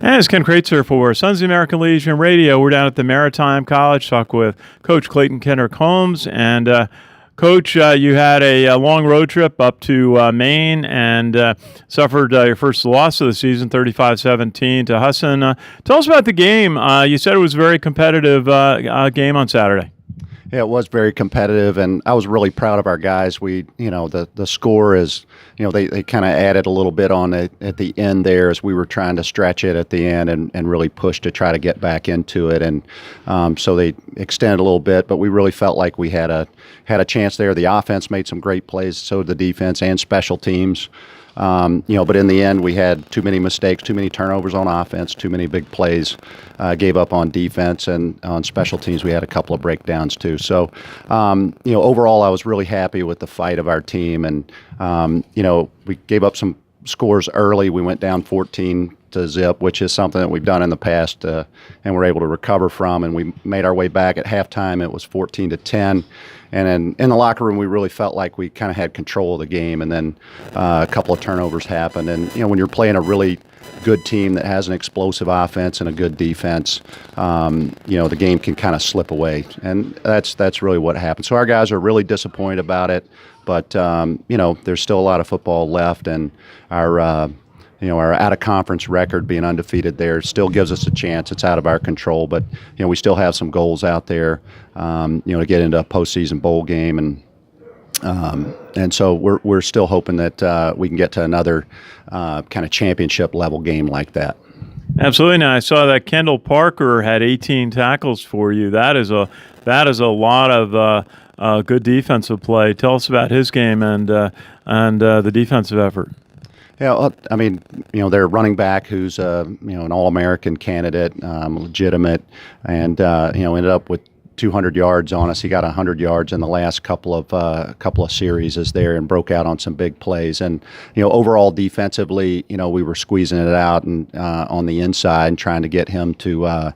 And it's Ken Kraetzer for Sons of the American Legion Radio. We're down at the Maritime College, talk with Coach Clayton Kendrick-Holmes. And Coach, you had a long road trip up to Maine and suffered your first loss of the season, 35-17 to Husson. Tell us about the game. You said it was a very competitive game on Saturday. Yeah, it was very competitive, and I was really proud of our guys. We, the score is, they kind of added a little bit on it at the end there as we were trying to stretch it at the end and really push to try to get back into it. And so they extended a little bit, but we really felt like we had a chance there. The offense made some great plays, so did the defense and special teams. But in the end, we had too many mistakes, too many turnovers on offense, too many big plays, gave up on defense, and on special teams, we had a couple of breakdowns too. So, overall, I was really happy with the fight of our team, and we gave up some scores early. We went down 14-0, which is something that we've done in the past, and we're able to recover from. And we made our way back at halftime. It was 14-10. And then in the locker room, we really felt like we kind of had control of the game. And then a couple of turnovers happened. And, when you're playing a really good team that has an explosive offense and a good defense, the game can kind of slip away. And that's really what happened. So our guys are really disappointed about it. But, there's still a lot of football left. And our out-of-conference record being undefeated there still gives us a chance. It's out of our control, but, we still have some goals out there, to get into a postseason bowl game. And so we're still hoping that we can get to another kind of championship-level game like that. Absolutely. Now, I saw that Kendall Parker had 18 tackles for you. That is a lot of good defensive play. Tell us about his game and the defensive effort. Yeah, I mean, their running back who's an All-American candidate, legitimate, and ended up with 200 yards on us. He got 100 yards in the last couple of series there and broke out on some big plays. And overall defensively, we were squeezing it out and on the inside and trying to get him to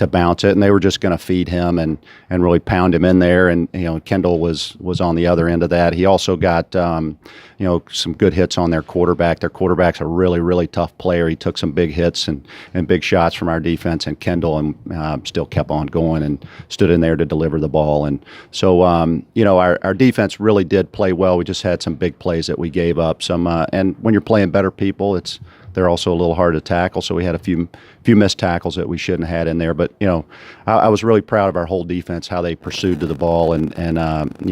bounce it. And they were just going to feed him and really pound him in there. And Kendall was on the other end of that. He also got some good hits on their quarterback. Their quarterback's a really, really tough player. He took some big hits and big shots from our defense and Kendall, and still kept on going and stood in there to deliver the ball. And so, our defense really did play well. We just had some big plays that we gave up. And when you're playing better people, they're also a little hard to tackle. So we had a few missed tackles that we shouldn't have had in there. But I was really proud of our whole defense, how they pursued to the ball, and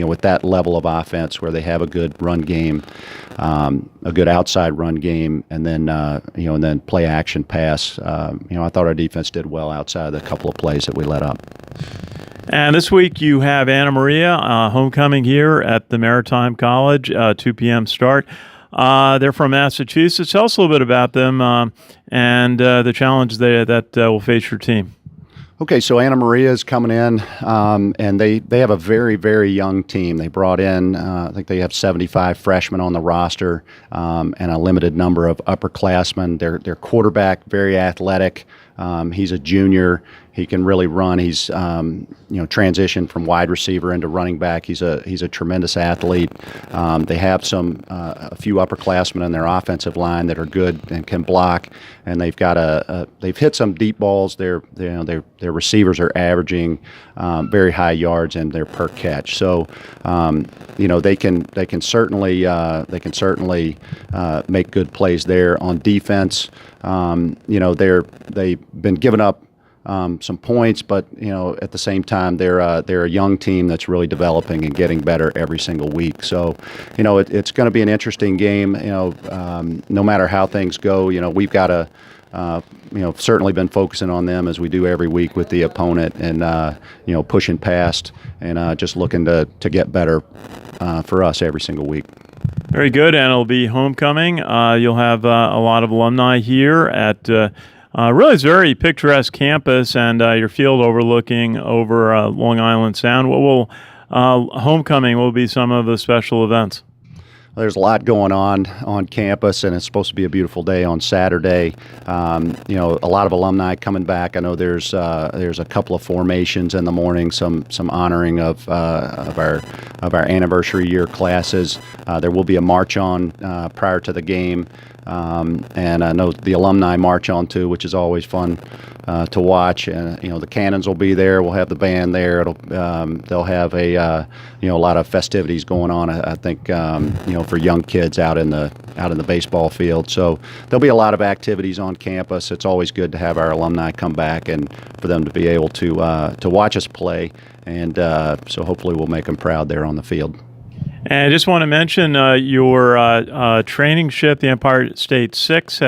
with that level of offense where they have a good run game, a good outside run game, and then play action pass. I thought our defense did well outside of the couple of plays that we let up. And this week you have Anna Maria, homecoming here at the Maritime College, 2 p.m. start. They're from Massachusetts. Tell us a little bit about them and the challenge that will face your team. Okay, so Anna Maria is coming in, and they have a very, very young team. They brought in, I think they have 75 freshmen on the roster, and a limited number of upperclassmen. Their quarterback, very athletic. He's a junior. He can really run. He's transitioned from wide receiver into running back. He's a tremendous athlete. They have a few upperclassmen in their offensive line that are good and can block. And they've got they've hit some deep balls. Their receivers are averaging very high yards in their per catch. So they can certainly make good plays there on defense. They've been giving up some points, but at the same time they're a young team that's really developing and getting better every single week. So it's going to be an interesting game. No matter how things go, we've got to certainly been focusing on them as we do every week with the opponent, and pushing past and just looking to get better for us every single week. Very good, and it'll be homecoming. You'll have a lot of alumni here at really it's a very picturesque campus, and your field overlooking over Long Island Sound. What will homecoming will be some of the special events? There's a lot going on campus, and it's supposed to be a beautiful day on Saturday. A lot of alumni coming back. I know there's a couple of formations in the morning, some honoring of our anniversary year classes. There will be a march on prior to the game. And I know the alumni march on too, which is always fun to watch. And the Cannons will be there. We'll have the band there. They'll have a lot of festivities going on. I think for young kids out in the baseball field. So there'll be a lot of activities on campus. It's always good to have our alumni come back and for them to be able to watch us play. And so hopefully we'll make them proud there on the field. And I just want to mention your training ship, the Empire State 6,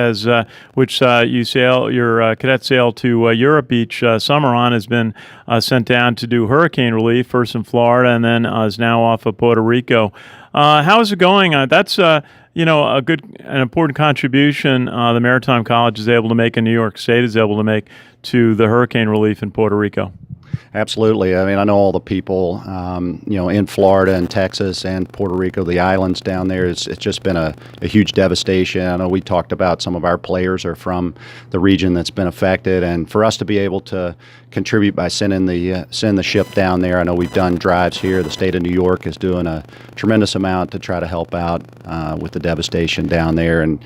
which you sail, your cadet sail to Europe each summer on, has been sent down to do hurricane relief, first in Florida, and then is now off of Puerto Rico. How is it going? That's an important contribution the Maritime College is able to make, and New York State is able to make to the hurricane relief in Puerto Rico. Absolutely. I mean, I know all the people, in Florida and Texas and Puerto Rico, the islands down there. It's just been a huge devastation. I know we talked about some of our players are from the region that's been affected, and for us to be able to contribute by sending the ship down there. I know we've done drives here. The state of New York is doing a tremendous amount to try to help out with the devastation down there, and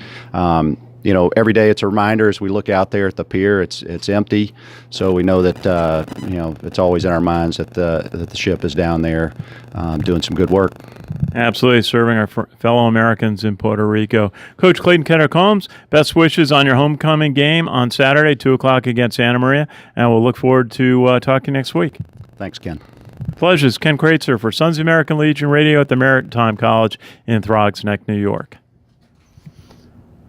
every day it's a reminder as we look out there at the pier. It's empty, so we know that it's always in our minds that the ship is down there doing some good work. Absolutely, serving our fellow Americans in Puerto Rico. Coach Clayton Kendrick-Holmes, best wishes on your homecoming game on Saturday, 2:00 against Santa Maria, and we'll look forward to talking next week. Thanks, Ken. Pleasures. Ken Kraetzer for Sons of the American Legion Radio at the Maritime College in Throgs Neck, New York.